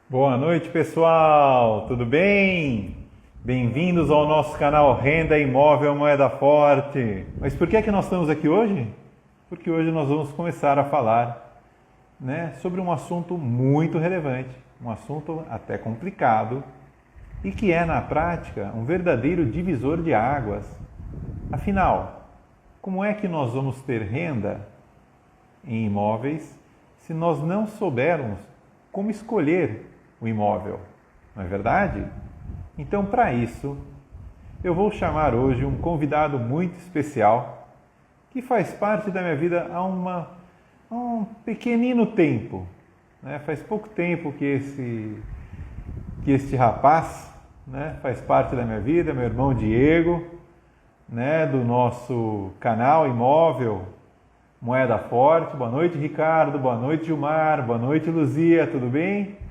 Boa noite, pessoal! Tudo bem? Bem-vindos ao nosso canal Renda Imóvel Moeda Forte. Mas por que é que nós estamos aqui hoje? Porque hoje nós vamos começar a falar, sobre um assunto muito relevante, um assunto até complicado e que é, na prática, um verdadeiro divisor de águas. Afinal, como é que nós vamos ter renda em imóveis se nós não soubermos como escolher o imóvel, não é verdade? Então, para isso, eu vou chamar hoje um convidado muito especial que faz parte da minha vida há um pequenino tempo. Faz pouco tempo que este rapaz faz parte da minha vida, meu irmão Diego, do nosso canal Imóvel Moeda Forte. Boa noite, Ricardo. Boa noite, Gilmar. Boa noite, Luzia. Tudo bem?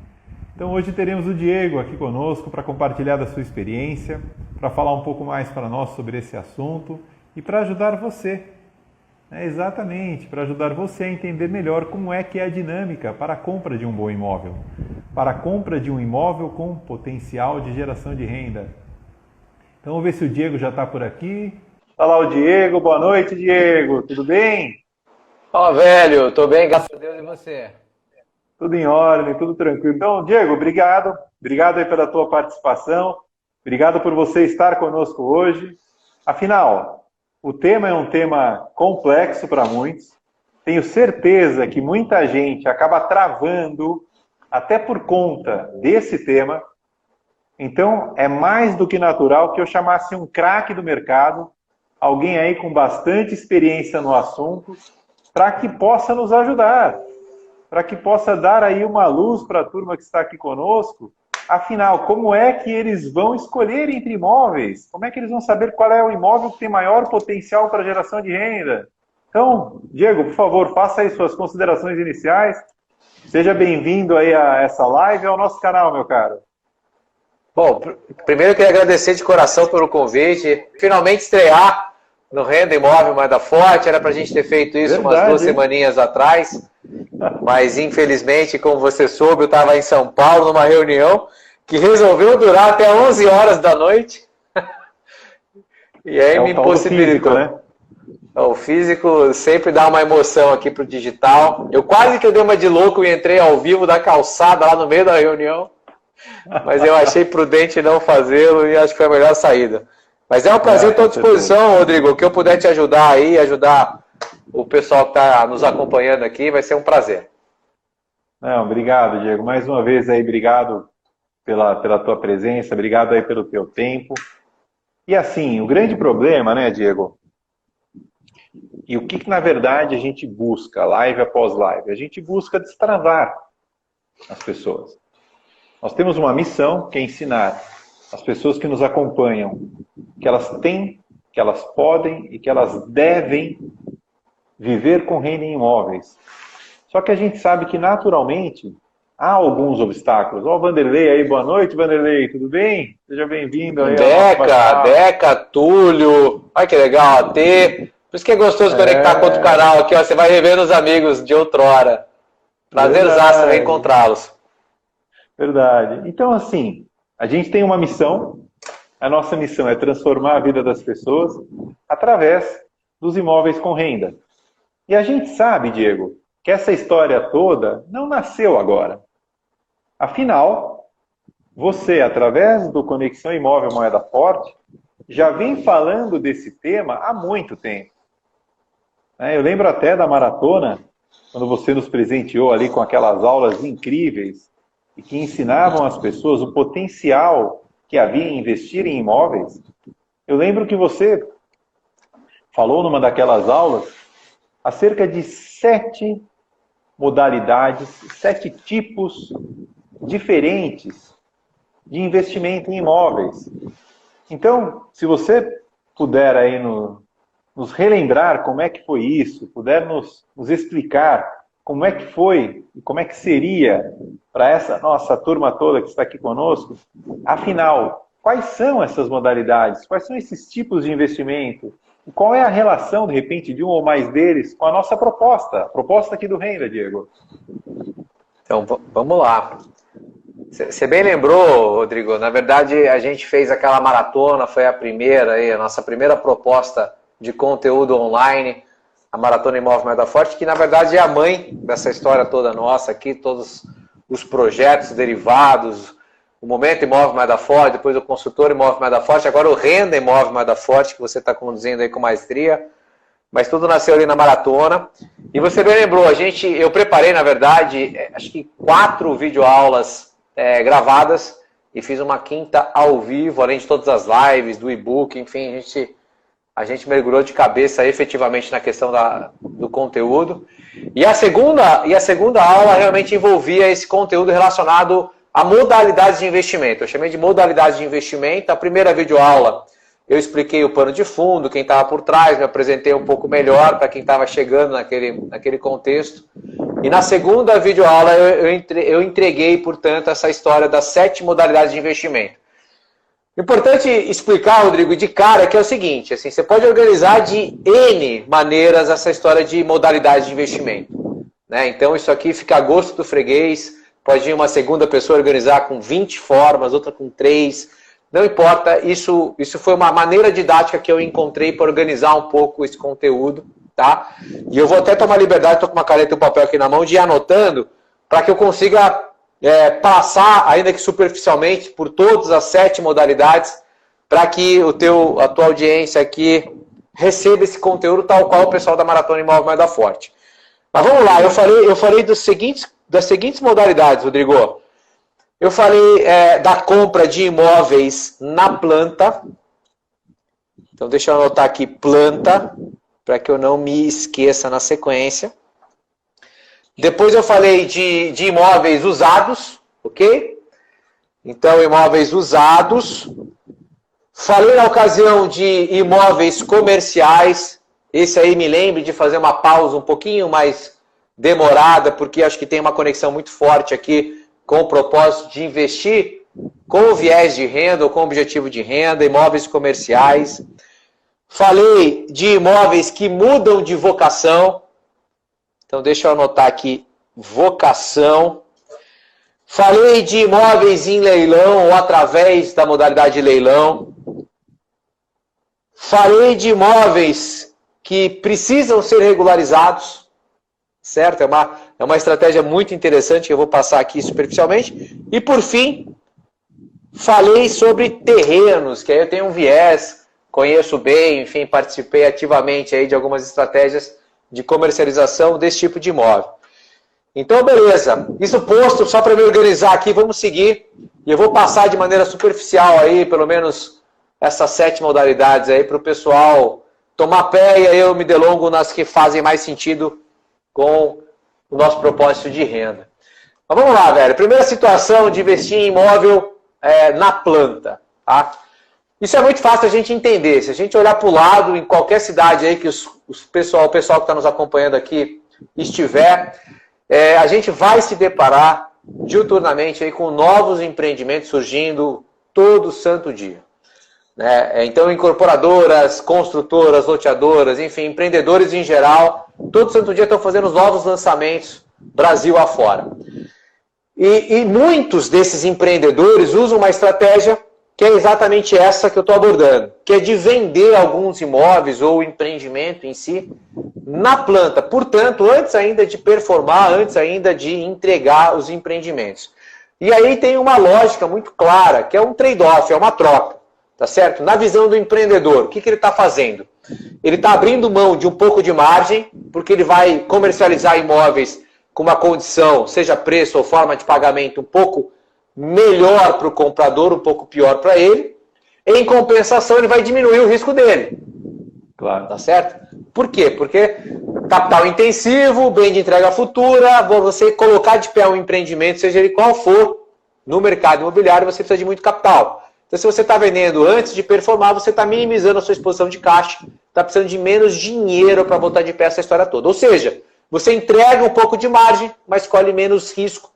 Então hoje teremos o Diego aqui conosco para compartilhar da sua experiência, para falar um pouco mais para nós sobre esse assunto e para ajudar você, exatamente, para ajudar você a entender melhor como é que é a dinâmica para a compra de um bom imóvel, para a compra de um imóvel com potencial de geração de renda. Então vamos ver se o Diego já está por aqui. Olá, o Diego. Boa noite, Diego. Tudo bem? Ó, velho, tô bem, graças a Deus, e você? Tudo em ordem, tudo tranquilo. Então, Diego, obrigado. Obrigado aí pela tua participação. Obrigado por você estar conosco hoje. Afinal, o tema é um tema complexo para muitos. Tenho certeza que muita gente acaba travando até por conta desse tema. Então, é mais do que natural que eu chamasse um craque do mercado, alguém aí com bastante experiência no assunto, para que possa nos ajudar, para que possa dar aí uma luz para a turma que está aqui conosco. Afinal, como é que eles vão escolher entre imóveis? Como é que eles vão saber qual é o imóvel que tem maior potencial para geração de renda? Então, Diego, por favor, faça aí suas considerações iniciais. Seja bem-vindo aí a essa live e ao nosso canal, meu caro. Bom, primeiro eu queria agradecer de coração pelo convite. Finalmente estrear no Renda Imóvel Moeda Forte. Era pra gente ter feito isso umas 2 semaninhas atrás. Mas, infelizmente, como você soube, eu estava em São Paulo numa reunião que resolveu durar até 11 horas da noite. E aí me impossibilitou. Físico, O físico sempre dá uma emoção aqui pro digital. Eu quase que dei uma de louco e entrei ao vivo da calçada lá no meio da reunião. Mas eu achei prudente não fazê-lo e acho que foi a melhor saída. Mas é um prazer, estou à disposição, Rodrigo. O que eu puder te ajudar aí, ajudar o pessoal que está nos acompanhando aqui, vai ser um prazer. Não, obrigado, Diego. Mais uma vez aí, obrigado pela tua presença, obrigado aí pelo teu tempo. E assim, o grande problema, Diego? E o que na verdade a gente busca, live após live? A gente busca destravar as pessoas. Nós temos uma missão que é ensinar as pessoas que nos acompanham que elas têm, que elas podem e que elas devem viver com renda em imóveis. Só que a gente sabe que naturalmente há alguns obstáculos. Ó, o Vanderlei aí, boa noite, Vanderlei, tudo bem? Seja bem-vindo aí. Deca, Túlio, olha que legal, AT. Por isso que é gostoso conectar com outro canal aqui, ó, você vai rever os amigos de outrora. Prazerzaço reencontrá-los. Verdade. Então, assim, a gente tem uma missão. A nossa missão é transformar a vida das pessoas através dos imóveis com renda. E a gente sabe, Diego, que essa história toda não nasceu agora. Afinal, você, através do Conexão Imóvel Moeda Forte, já vem falando desse tema há muito tempo. Eu lembro até da maratona, quando você nos presenteou ali com aquelas aulas incríveis e que ensinavam às pessoas o potencial que havia em investir em imóveis. Eu lembro que você falou numa daquelas aulas acerca de 7 modalidades, 7 tipos diferentes de investimento em imóveis. Então, se você puder aí nos relembrar como é que foi isso, puder nos explicar como é que foi e como é que seria para essa nossa turma toda que está aqui conosco, afinal, quais são essas modalidades? Quais são esses tipos de investimento? E qual é a relação, de repente, de um ou mais deles com a nossa proposta? A proposta aqui do Renda, Diego. Então, vamos lá. Você bem lembrou, Rodrigo, na verdade a gente fez aquela maratona, foi a primeira, aí, a nossa primeira proposta de conteúdo online, a Maratona Imóvel Mais da Forte, que na verdade é a mãe dessa história toda nossa aqui, todos os projetos derivados, o Momento Imóvel Mais da Forte, depois o Consultor Imóvel Mais da Forte, agora o Renda Imóvel Mais da Forte, que você está conduzindo aí com maestria, mas tudo nasceu ali na maratona. E você bem lembrou, eu preparei, na verdade, acho que 4 videoaulas gravadas e fiz uma 5ª ao vivo, além de todas as lives, do e-book, enfim, a gente mergulhou de cabeça efetivamente na questão do conteúdo. E a segunda aula realmente envolvia esse conteúdo relacionado a modalidades de investimento. Eu chamei de modalidades de investimento. A primeira videoaula eu expliquei o pano de fundo, quem estava por trás, me apresentei um pouco melhor para quem estava chegando naquele contexto. E na segunda videoaula eu entreguei, portanto, essa história das 7 modalidades de investimento. Importante explicar, Rodrigo, de cara, que é o seguinte, assim, você pode organizar de N maneiras essa história de modalidades de investimento, né? Então isso aqui fica a gosto do freguês, pode ir uma segunda pessoa organizar com 20 formas, outra com 3, não importa, isso foi uma maneira didática que eu encontrei para organizar um pouco esse conteúdo, tá? E eu vou até tomar liberdade, estou com uma caneta e um papel aqui na mão, de ir anotando, para que eu consiga passar, ainda que superficialmente, por todas as 7 modalidades, para que a tua audiência aqui receba esse conteúdo tal qual o pessoal da Maratona Imóvel Mais da Forte. Mas vamos lá, eu falei das seguintes modalidades, Rodrigo. Eu falei da compra de imóveis na planta. Então deixa eu anotar aqui, planta, para que eu não me esqueça na sequência. Depois eu falei de imóveis usados, ok? Então, imóveis usados. Falei na ocasião de imóveis comerciais. Esse aí me lembre de fazer uma pausa um pouquinho mais demorada, porque acho que tem uma conexão muito forte aqui com o propósito de investir com o viés de renda ou com o objetivo de renda, imóveis comerciais. Falei de imóveis que mudam de vocação. Então, deixa eu anotar aqui, vocação. Falei de imóveis em leilão ou através da modalidade de leilão. Falei de imóveis que precisam ser regularizados, certo? É uma estratégia muito interessante que eu vou passar aqui superficialmente. E, por fim, falei sobre terrenos, que aí eu tenho um viés, conheço bem, enfim, participei ativamente aí de algumas estratégias de comercialização desse tipo de imóvel. Então, beleza. Isso posto, só para me organizar aqui, vamos seguir. E eu vou passar de maneira superficial aí, pelo menos essas 7 modalidades aí, para o pessoal tomar pé, e aí eu me delongo nas que fazem mais sentido com o nosso propósito de renda. Mas vamos lá, velho. Primeira situação de investir em imóvel na planta, tá? Isso é muito fácil a gente entender. Se a gente olhar para o lado, em qualquer cidade aí que o pessoal que está nos acompanhando aqui estiver, a gente vai se deparar diuturnamente aí com novos empreendimentos surgindo todo santo dia. Então, incorporadoras, construtoras, loteadoras, enfim, empreendedores em geral, todo santo dia estão fazendo os novos lançamentos Brasil afora. E muitos desses empreendedores usam uma estratégia que é exatamente essa que eu estou abordando, que é de vender alguns imóveis ou o empreendimento em si na planta. Portanto, antes ainda de performar, antes ainda de entregar os empreendimentos. E aí tem uma lógica muito clara, que é um trade-off, é uma troca, tá certo? Na visão do empreendedor, o que ele está fazendo? Ele está abrindo mão de um pouco de margem, porque ele vai comercializar imóveis com uma condição, seja preço ou forma de pagamento um pouco melhor para o comprador, um pouco pior para ele. Em compensação, ele vai diminuir o risco dele. Claro. Tá certo? Por quê? Porque capital intensivo, bem de entrega futura, você colocar de pé um empreendimento, seja ele qual for, no mercado imobiliário, você precisa de muito capital. Então, se você está vendendo antes de performar, você está minimizando a sua exposição de caixa, está precisando de menos dinheiro para botar de pé essa história toda. Ou seja, você entrega um pouco de margem, mas colhe menos risco,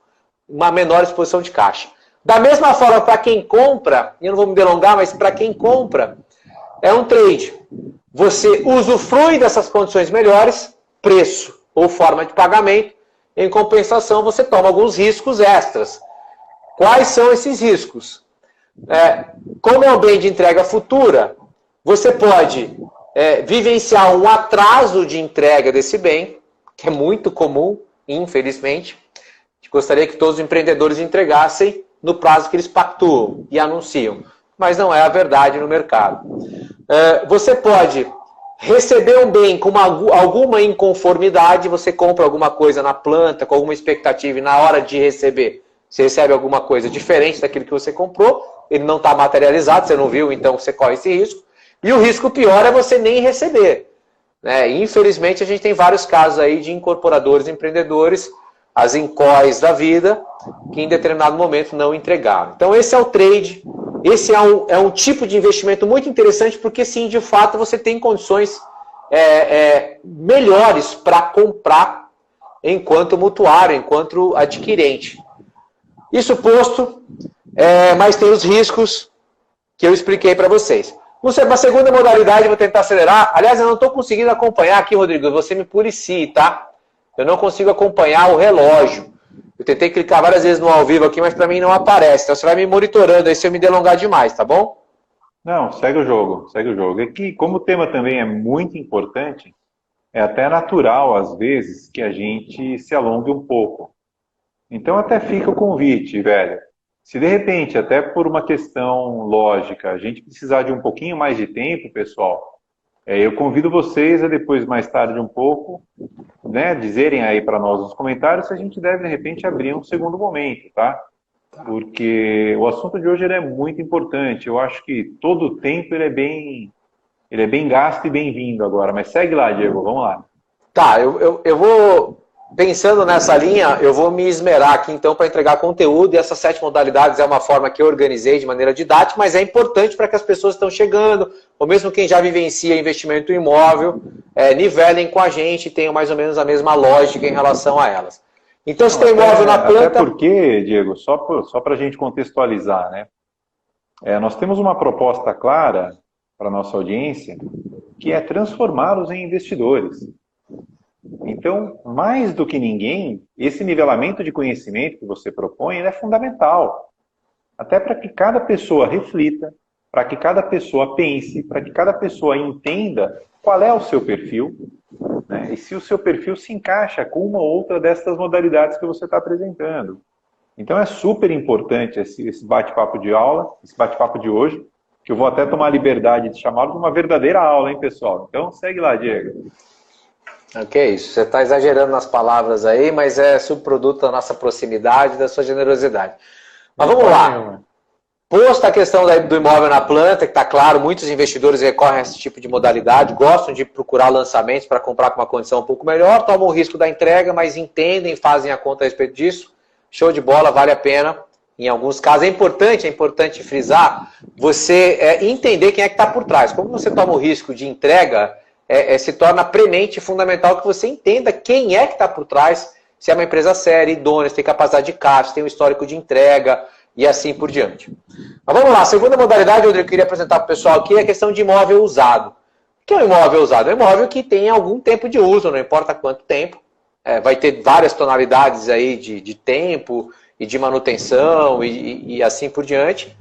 uma menor exposição de caixa. Da mesma forma, para quem compra, e eu não vou me delongar, mas para quem compra, é um trade. Você usufrui dessas condições melhores, preço ou forma de pagamento, em compensação você toma alguns riscos extras. Quais são esses riscos? Como é um bem de entrega futura, você pode vivenciar um atraso de entrega desse bem, que é muito comum, infelizmente. Gostaria que todos os empreendedores entregassem no prazo que eles pactuam e anunciam, mas não é a verdade no mercado. Você pode receber um bem com alguma inconformidade, você compra alguma coisa na planta, com alguma expectativa, e na hora de receber, você recebe alguma coisa diferente daquilo que você comprou, ele não está materializado, você não viu, então você corre esse risco. E o risco pior é você nem receber. Infelizmente, a gente tem vários casos aí de incorporadores, empreendedores, as incóis da vida, que em determinado momento não entregaram. Então esse é o trade, esse é um tipo de investimento muito interessante, porque sim, de fato, você tem condições melhores para comprar enquanto mutuário, enquanto adquirente. Isso posto, mas tem os riscos que eu expliquei para vocês. Uma segunda modalidade, vou tentar acelerar. Aliás, eu não estou conseguindo acompanhar aqui, Rodrigo, você me policie, tá? Eu não consigo acompanhar o relógio. Eu tentei clicar várias vezes no ao vivo aqui, mas para mim não aparece. Então você vai me monitorando aí se eu me delongar demais, tá bom? Não, segue o jogo, segue o jogo. É que, como o tema também é muito importante, é até natural, às vezes, que a gente se alongue um pouco. Então até fica o convite, velho. Se de repente, até por uma questão lógica, a gente precisar de um pouquinho mais de tempo, pessoal, eu convido vocês a depois, mais tarde um pouco, dizerem aí para nós nos comentários se a gente deve, de repente, abrir um segundo momento, tá? Porque o assunto de hoje ele é muito importante. Eu acho que todo o tempo ele é bem gasto e bem-vindo agora. Mas segue lá, Diego, vamos lá. Tá, eu vou... Pensando nessa linha, eu vou me esmerar aqui, então, para entregar conteúdo, e essas 7 modalidades é uma forma que eu organizei de maneira didática, mas é importante para que as pessoas que estão chegando, ou mesmo quem já vivencia investimento imóvel, nivelem com a gente e tenham mais ou menos a mesma lógica em relação a elas. Então, se tem imóvel na planta... Até porque, Diego, só para a gente contextualizar, né? Nós temos uma proposta clara para a nossa audiência, que é transformá-los em investidores. Então, mais do que ninguém, esse nivelamento de conhecimento que você propõe é fundamental. Até para que cada pessoa reflita, para que cada pessoa pense, para que cada pessoa entenda qual é o seu perfil, né? E se o seu perfil se encaixa com uma ou outra dessas modalidades que você está apresentando. Então é super importante esse bate-papo de aula, esse bate-papo de hoje, que eu vou até tomar a liberdade de chamá-lo de uma verdadeira aula, hein, pessoal? Então segue lá, Diego. Que isso, você está exagerando nas palavras aí, mas é subproduto da nossa proximidade, da sua generosidade. Mas vamos lá. Posta a questão do imóvel na planta, que está claro, muitos investidores recorrem a esse tipo de modalidade, gostam de procurar lançamentos para comprar com uma condição um pouco melhor, tomam o risco da entrega, mas entendem, fazem a conta a respeito disso. Show de bola, vale a pena. Em alguns casos é importante frisar, você entender quem é que está por trás. Como você toma o risco de entrega, se torna premente e fundamental que você entenda quem é que está por trás, se é uma empresa séria, idônea, se tem capacidade de caixa, se tem um histórico de entrega e assim por diante. Mas vamos lá, a segunda modalidade, Rodrigo, que eu queria apresentar para o pessoal aqui é a questão de imóvel usado. O que é um imóvel usado? É um imóvel que tem algum tempo de uso, não importa quanto tempo. Vai ter várias tonalidades aí de tempo e de manutenção e assim por diante.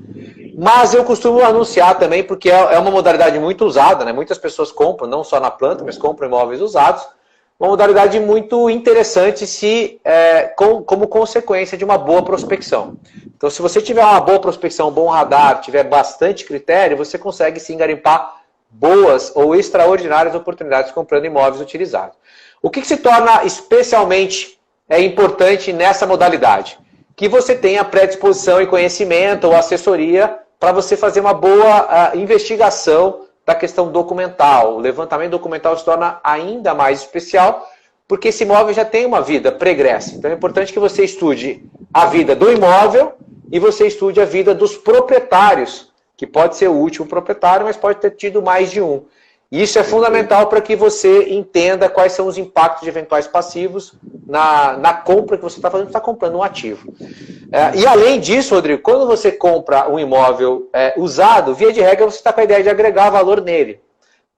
Mas eu costumo anunciar também, porque é uma modalidade muito usada, né? Muitas pessoas compram, não só na planta, mas compram imóveis usados. Uma modalidade muito interessante como consequência de uma boa prospecção. Então, se você tiver uma boa prospecção, um bom radar, tiver bastante critério, você consegue sim garimpar boas ou extraordinárias oportunidades comprando imóveis utilizados. O que se torna especialmente importante nessa modalidade? Que você tenha predisposição e conhecimento ou assessoria para você fazer uma boa investigação da questão documental. O levantamento documental se torna ainda mais especial, porque esse imóvel já tem uma vida pregressa. Então é importante que você estude a vida do imóvel e você estude a vida dos proprietários, que pode ser o último proprietário, mas pode ter tido mais de um. E isso é fundamental para que você entenda quais são os impactos de eventuais passivos na compra que você está fazendo, você está comprando um ativo. E além disso, Rodrigo, quando você compra um imóvel usado, via de regra você está com a ideia de agregar valor nele.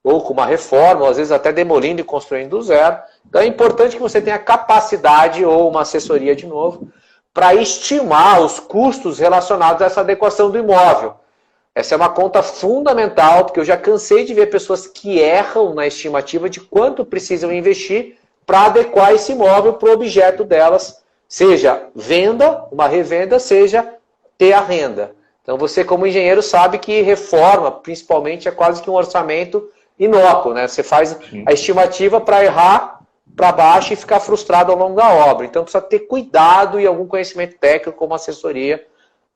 Ou com uma reforma, ou às vezes até demolindo e construindo do zero. Então é importante que você tenha capacidade ou uma assessoria de novo para estimar os custos relacionados a essa adequação do imóvel. Essa é uma conta fundamental, porque eu já cansei de ver pessoas que erram na estimativa de quanto precisam investir para adequar esse imóvel para o objeto delas, seja venda, uma revenda, seja ter a renda. Então você, como engenheiro, sabe que reforma, principalmente, é quase que um orçamento inócuo, né? Você faz a estimativa para errar para baixo e ficar frustrado ao longo da obra. Então precisa ter cuidado e algum conhecimento técnico como assessoria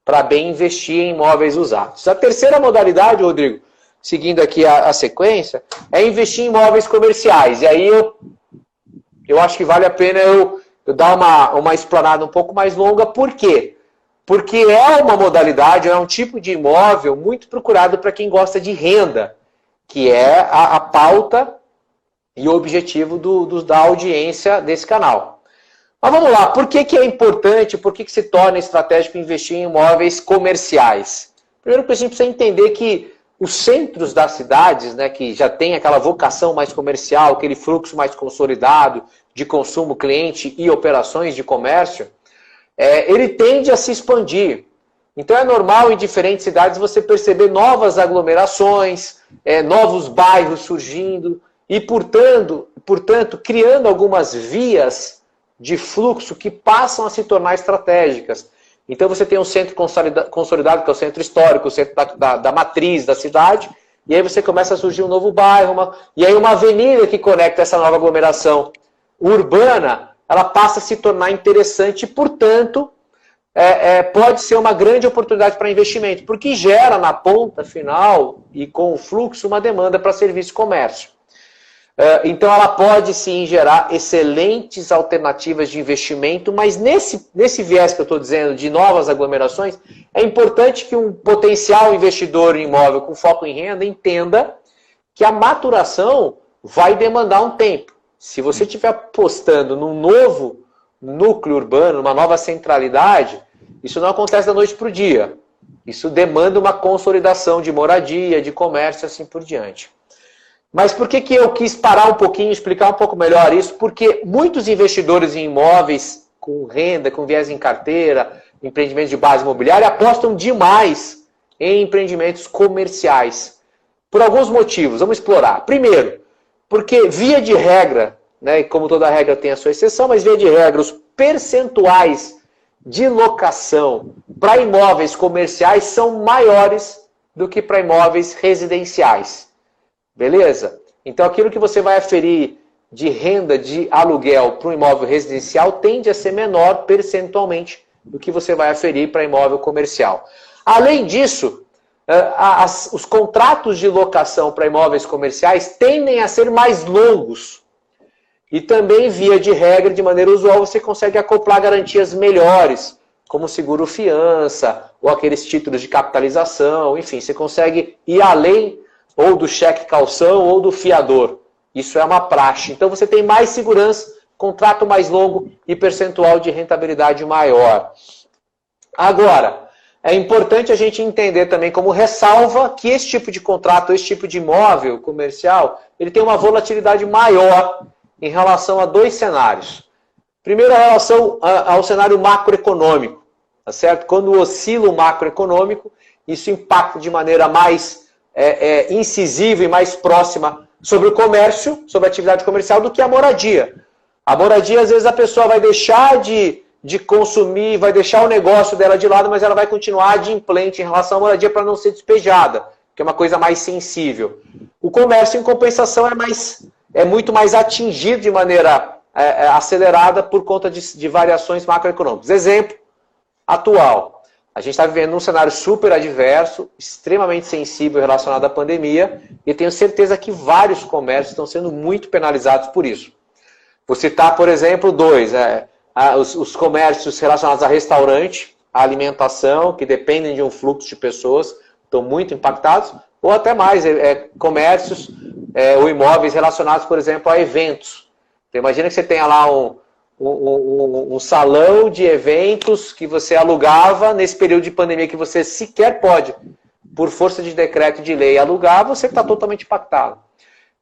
para bem investir em imóveis usados. A terceira modalidade, Rodrigo, seguindo aqui a sequência, é investir em imóveis comerciais. E aí eu acho que vale a pena eu dar uma explanada um pouco mais longa. Por quê? Porque é uma modalidade, é um tipo de imóvel muito procurado para quem gosta de renda, que é a pauta e o objetivo da audiência desse canal. Mas vamos lá, por que é importante, por que se torna estratégico investir em imóveis comerciais? Primeiro que a gente precisa entender que os centros das cidades, né, que já tem aquela vocação mais comercial, aquele fluxo mais consolidado de consumo, cliente e operações de comércio, ele tende a se expandir. Então é normal em diferentes cidades você perceber novas aglomerações, novos bairros surgindo e, portanto, criando algumas vias de fluxo que passam a se tornar estratégicas. Então você tem um centro consolidado, que é o centro histórico, o centro da matriz da cidade, e aí você começa a surgir um novo bairro, e aí uma avenida que conecta essa nova aglomeração urbana, ela passa a se tornar interessante e, portanto, pode ser uma grande oportunidade para investimento, porque gera na ponta final e com o fluxo uma demanda para serviço e comércio. Então ela pode sim gerar excelentes alternativas de investimento, mas nesse viés que eu estou dizendo de novas aglomerações, é importante que um potencial investidor em imóvel com foco em renda entenda que a maturação vai demandar um tempo. Se você estiver apostando num novo núcleo urbano, uma nova centralidade, isso não acontece da noite para o dia. Isso demanda uma consolidação de moradia, de comércio e assim por diante. Mas por que eu quis parar um pouquinho, explicar um pouco melhor isso? Porque muitos investidores em imóveis com renda, com viés em carteira, empreendimentos de base imobiliária, apostam demais em empreendimentos comerciais. Por alguns motivos, vamos explorar. Primeiro, porque via de regra, né, como toda regra tem a sua exceção, mas via de regra, os percentuais de locação para imóveis comerciais são maiores do que para imóveis residenciais. Beleza? Então aquilo que você vai aferir de renda de aluguel para um imóvel residencial tende a ser menor percentualmente do que você vai aferir para imóvel comercial. Além disso, os contratos de locação para imóveis comerciais tendem a ser mais longos. E também, via de regra, de maneira usual, você consegue acoplar garantias melhores, como seguro-fiança, ou aqueles títulos de capitalização, enfim, você consegue ir além ou do cheque calção ou do fiador. Isso é uma praxe. Então você tem mais segurança, contrato mais longo e percentual de rentabilidade maior. Agora, é importante a gente entender também como ressalva que esse tipo de contrato, esse tipo de imóvel comercial, ele tem uma volatilidade maior em relação a dois cenários. Primeiro, em relação ao cenário macroeconômico, tá certo? Quando oscila o macroeconômico, isso impacta de maneira mais incisiva e mais próxima sobre o comércio, sobre a atividade comercial, do que a moradia. A moradia, às vezes, a pessoa vai deixar de consumir, vai deixar o negócio dela de lado, mas ela vai continuar adimplente em relação à moradia para não ser despejada, que é uma coisa mais sensível. O comércio, em compensação, é muito mais atingido de maneira acelerada por conta de variações macroeconômicas. Exemplo atual. A gente está vivendo um cenário super adverso, extremamente sensível relacionado à pandemia, e eu tenho certeza que vários comércios estão sendo muito penalizados por isso. Vou citar, por exemplo, dois. Os comércios relacionados a restaurante, a alimentação, que dependem de um fluxo de pessoas, estão muito impactados, ou até mais, comércios ou imóveis relacionados, por exemplo, a eventos. Então, imagina que você tenha lá um salão de eventos que você alugava nesse período de pandemia que você sequer pode, por força de decreto de lei, alugar, você está totalmente impactado.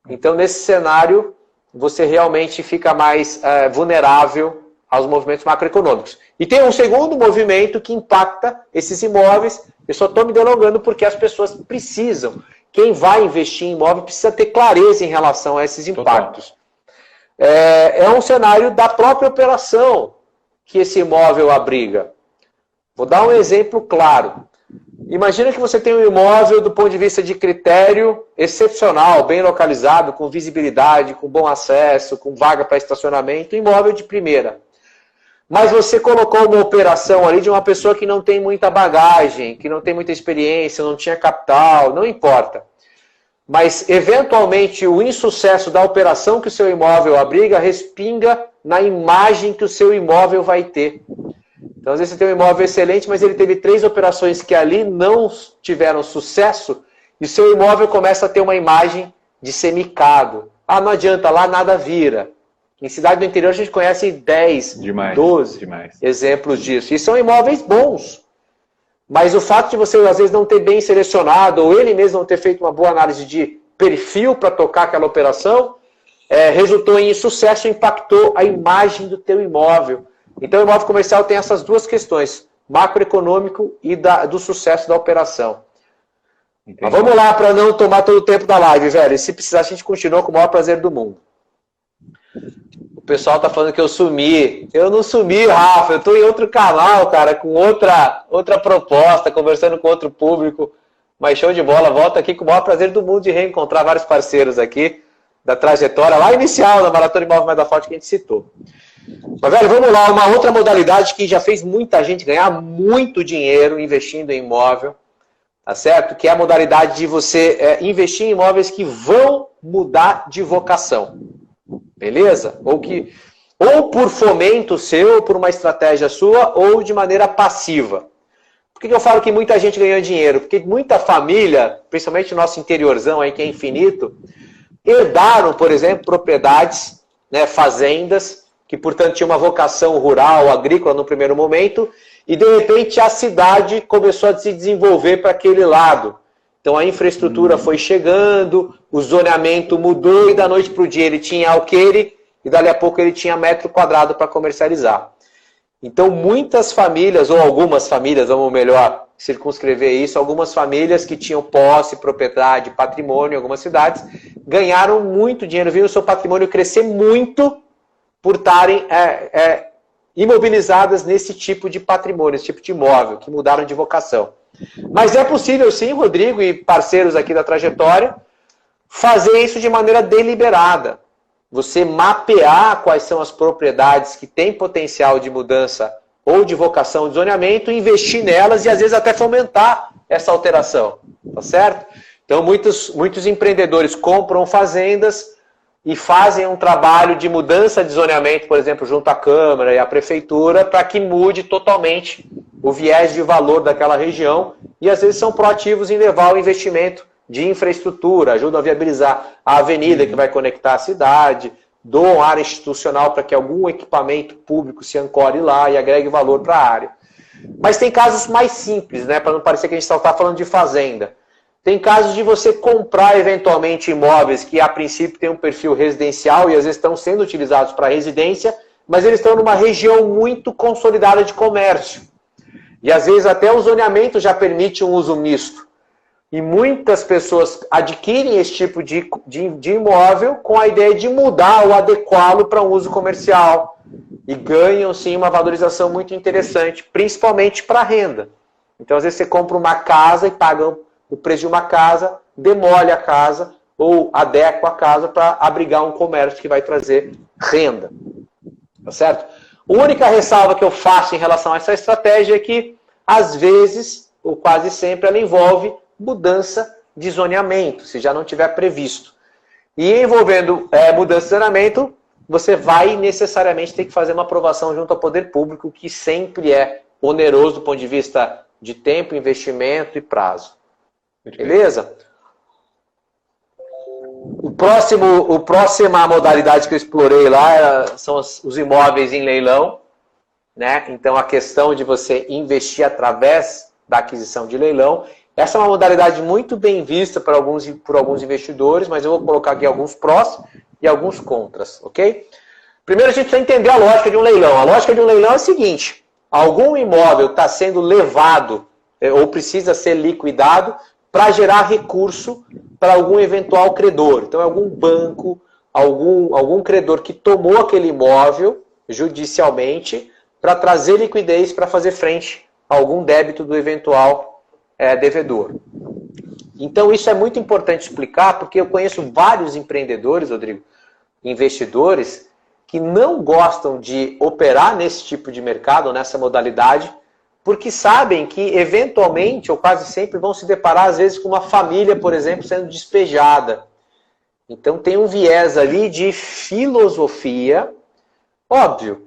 Então, nesse cenário, você realmente fica mais vulnerável aos movimentos macroeconômicos. E tem um segundo movimento que impacta esses imóveis. Eu só estou me delongando porque as pessoas precisam. Quem vai investir em imóvel precisa ter clareza em relação a esses impactos. É um cenário da própria operação que esse imóvel abriga. Vou dar um exemplo claro. Imagina que você tem um imóvel do ponto de vista de critério excepcional, bem localizado, com visibilidade, com bom acesso, com vaga para estacionamento, imóvel de primeira. Mas você colocou uma operação ali de uma pessoa que não tem muita bagagem, que não tem muita experiência, não tinha capital, não importa. Mas, eventualmente, o insucesso da operação que o seu imóvel abriga respinga na imagem que o seu imóvel vai ter. Então, às vezes você tem um imóvel excelente, mas ele teve 3 operações que ali não tiveram sucesso, e o seu imóvel começa a ter uma imagem de semicado. Ah, não adianta, lá nada vira. Em cidade do interior a gente conhece 10, 12 exemplos disso. E são imóveis bons. Mas o fato de você, às vezes, não ter bem selecionado, ou ele mesmo não ter feito uma boa análise de perfil para tocar aquela operação, resultou em insucesso, impactou a imagem do teu imóvel. Então, o imóvel comercial tem essas duas questões, macroeconômico e do sucesso da operação. Entendi. Mas vamos lá, para não tomar todo o tempo da live, velho. E se precisar, a gente continua com o maior prazer do mundo. O pessoal tá falando que eu sumi. Eu não sumi, Rafa. Eu tô em outro canal, cara, com outra proposta, conversando com outro público. Mas show de bola. Volto aqui com o maior prazer do mundo de reencontrar vários parceiros aqui da trajetória lá inicial da Maratona Imóvel Mais da Forte que a gente citou. Mas, velho, vamos lá. Uma outra modalidade que já fez muita gente ganhar muito dinheiro investindo em imóvel, tá certo? Que é a modalidade de você investir em imóveis que vão mudar de vocação. Beleza? Ou por fomento seu, ou por uma estratégia sua, ou de maneira passiva. Por que eu falo que muita gente ganhou dinheiro? Porque muita família, principalmente o nosso interiorzão aí, que é infinito, herdaram, por exemplo, propriedades, né, fazendas, que, portanto, tinham uma vocação rural, agrícola no primeiro momento, e, de repente, a cidade começou a se desenvolver para aquele lado. Então, a infraestrutura foi chegando, o zoneamento mudou, e da noite para o dia ele tinha alqueire, e dali a pouco ele tinha metro quadrado para comercializar. Então, muitas famílias, ou algumas famílias, vamos melhor circunscrever isso, algumas famílias que tinham posse, propriedade, patrimônio em algumas cidades, ganharam muito dinheiro, viram o seu patrimônio crescer muito por estarem imobilizadas nesse tipo de patrimônio, esse tipo de imóvel, que mudaram de vocação. Mas é possível sim, Rodrigo e parceiros aqui da trajetória, fazer isso de maneira deliberada. Você mapear quais são as propriedades que têm potencial de mudança ou de vocação de zoneamento, investir nelas e às vezes até fomentar essa alteração, tá certo? Então muitos empreendedores compram fazendas e fazem um trabalho de mudança de zoneamento, por exemplo, junto à Câmara e à Prefeitura, para que mude totalmente o viés de valor daquela região e às vezes são proativos em levar o investimento de infraestrutura, ajudam a viabilizar a avenida que vai conectar a cidade, doam área institucional para que algum equipamento público se ancore lá e agregue valor para a área. Mas tem casos mais simples, né, para não parecer que a gente só está falando de fazenda. Tem casos de você comprar eventualmente imóveis que a princípio têm um perfil residencial e às vezes estão sendo utilizados para residência, mas eles estão numa região muito consolidada de comércio. E às vezes até o zoneamento já permite um uso misto. E muitas pessoas adquirem esse tipo de imóvel com a ideia de mudar ou adequá-lo para um uso comercial. E ganham, sim, uma valorização muito interessante, principalmente para renda. Então, às vezes, você compra uma casa e paga o preço de uma casa, demole a casa ou adequa a casa para abrigar um comércio que vai trazer renda. Tá certo? A única ressalva que eu faço em relação a essa estratégia é que, às vezes, ou quase sempre, ela envolve mudança de zoneamento, se já não tiver previsto. E envolvendo mudança de zoneamento, você vai necessariamente ter que fazer uma aprovação junto ao poder público, que sempre é oneroso do ponto de vista de tempo, investimento e prazo. Beleza? A próxima modalidade que eu explorei lá são os imóveis em leilão, né? Então, a questão de você investir através da aquisição de leilão. Essa é uma modalidade muito bem vista por alguns investidores, mas eu vou colocar aqui alguns prós e alguns contras, ok? Primeiro a gente precisa entender a lógica de um leilão. A lógica de um leilão é a seguinte: algum imóvel está sendo levado ou precisa ser liquidado para gerar recurso para algum eventual credor. Então, é algum banco, algum credor que tomou aquele imóvel judicialmente para trazer liquidez para fazer frente a algum débito do eventual devedor. Então, isso é muito importante explicar, porque eu conheço vários empreendedores, Rodrigo, investidores, que não gostam de operar nesse tipo de mercado, nessa modalidade, porque sabem que, eventualmente, ou quase sempre, vão se deparar, às vezes, com uma família, por exemplo, sendo despejada. Então, tem um viés ali de filosofia. Óbvio,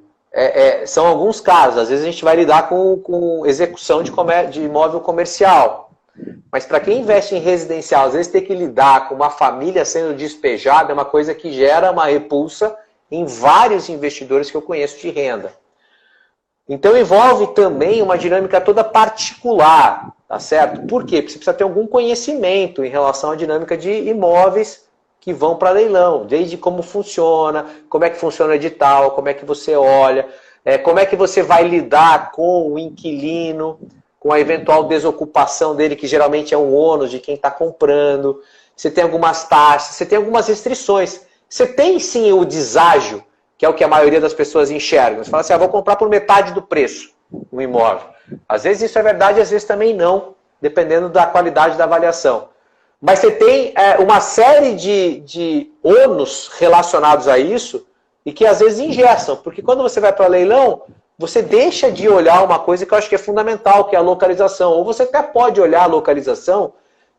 são alguns casos. Às vezes, a gente vai lidar com execução de imóvel comercial. Mas, para quem investe em residencial, às vezes, ter que lidar com uma família sendo despejada é uma coisa que gera uma repulsa em vários investidores que eu conheço de renda. Então envolve também uma dinâmica toda particular, tá certo? Por quê? Porque você precisa ter algum conhecimento em relação à dinâmica de imóveis que vão para leilão, desde como funciona, como é que funciona o edital, como é que você olha, como é que você vai lidar com o inquilino, com a eventual desocupação dele, que geralmente é um ônus de quem está comprando. Você tem algumas taxas, você tem algumas restrições. Você tem sim o deságio, que é o que a maioria das pessoas enxergam. Você fala assim, vou comprar por metade do preço um imóvel. Às vezes isso é verdade, às vezes também não, dependendo da qualidade da avaliação. Mas você tem uma série de ônus relacionados a isso e que às vezes engessam, porque quando você vai para leilão, você deixa de olhar uma coisa que eu acho que é fundamental, que é a localização. Ou você até pode olhar a localização,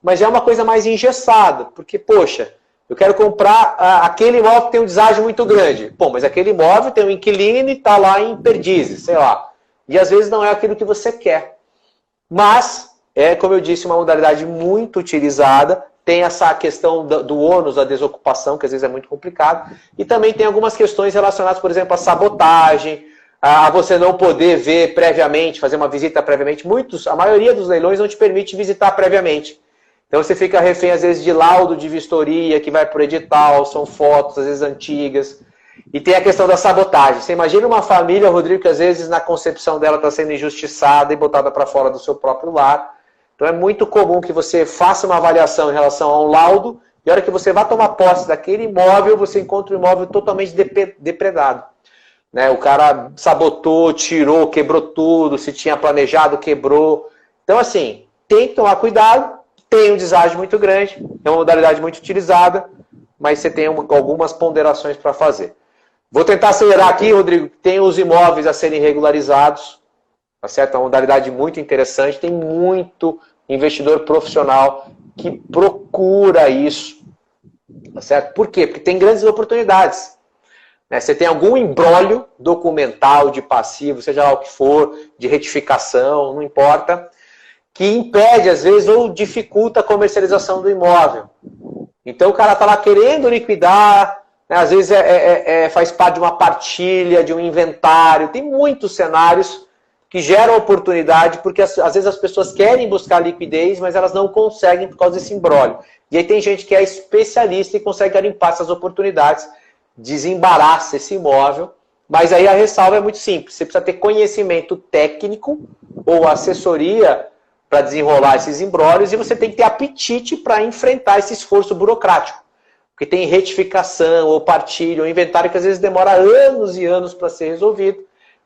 mas é uma coisa mais engessada, porque, poxa, eu quero comprar aquele imóvel que tem um deságio muito grande. Bom, mas aquele imóvel tem um inquilino e está lá em Perdizes, sei lá. E às vezes não é aquilo que você quer. Mas, como eu disse, uma modalidade muito utilizada. Tem essa questão do ônus da desocupação, que às vezes é muito complicado. E também tem algumas questões relacionadas, por exemplo, à sabotagem, a você não poder ver previamente, fazer uma visita previamente. A maioria dos leilões não te permite visitar previamente. Então você fica refém, às vezes, de laudo de vistoria, que vai por edital, são fotos, às vezes, antigas. E tem a questão da sabotagem. Você imagina uma família, Rodrigo, que às vezes na concepção dela está sendo injustiçada e botada para fora do seu próprio lar. Então é muito comum que você faça uma avaliação em relação a um laudo, e a hora que você vai tomar posse daquele imóvel, você encontra o imóvel totalmente depredado. Né? O cara sabotou, tirou, quebrou tudo, se tinha planejado, quebrou. Então, assim, tem que tomar cuidado. Tem um deságio muito grande, é uma modalidade muito utilizada, mas você tem algumas ponderações para fazer. Vou tentar acelerar aqui, Rodrigo. Tem os imóveis a serem regularizados, tá certo? É uma modalidade muito interessante, tem muito investidor profissional que procura isso, tá certo? Por quê? Porque tem grandes oportunidades. Né? Você tem algum imbróglio documental de passivo, seja lá o que for, de retificação, não importa, que impede, às vezes, ou dificulta a comercialização do imóvel. Então, o cara está lá querendo liquidar, né? Às vezes faz parte de uma partilha, de um inventário. Tem muitos cenários que geram oportunidade, porque às vezes as pessoas querem buscar liquidez, mas elas não conseguem por causa desse imbróglio. E aí tem gente que é especialista e consegue garimpar essas oportunidades, desembaraça esse imóvel. Mas aí a ressalva é muito simples. Você precisa ter conhecimento técnico ou assessoria para desenrolar esses imbróglios, e você tem que ter apetite para enfrentar esse esforço burocrático. Porque tem retificação, ou partilha, ou inventário que às vezes demora anos e anos para ser resolvido.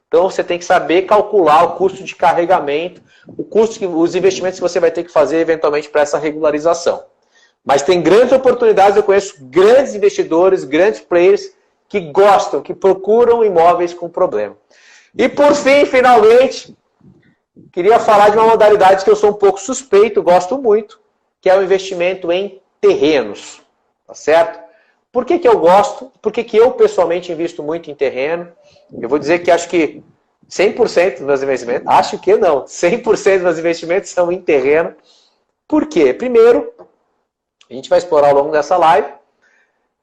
Então você tem que saber calcular o custo de carregamento, os investimentos que você vai ter que fazer eventualmente para essa regularização. Mas tem grandes oportunidades, eu conheço grandes investidores, grandes players que gostam, que procuram imóveis com problema. E por fim, finalmente, queria falar de uma modalidade que eu sou um pouco suspeito, gosto muito, que é o investimento em terrenos, tá certo? Por que eu gosto? Por que eu pessoalmente invisto muito em terreno? Eu vou dizer que acho que 100% dos meus investimentos, acho que não, 100% dos meus investimentos são em terreno. Por quê? Primeiro, a gente vai explorar ao longo dessa live,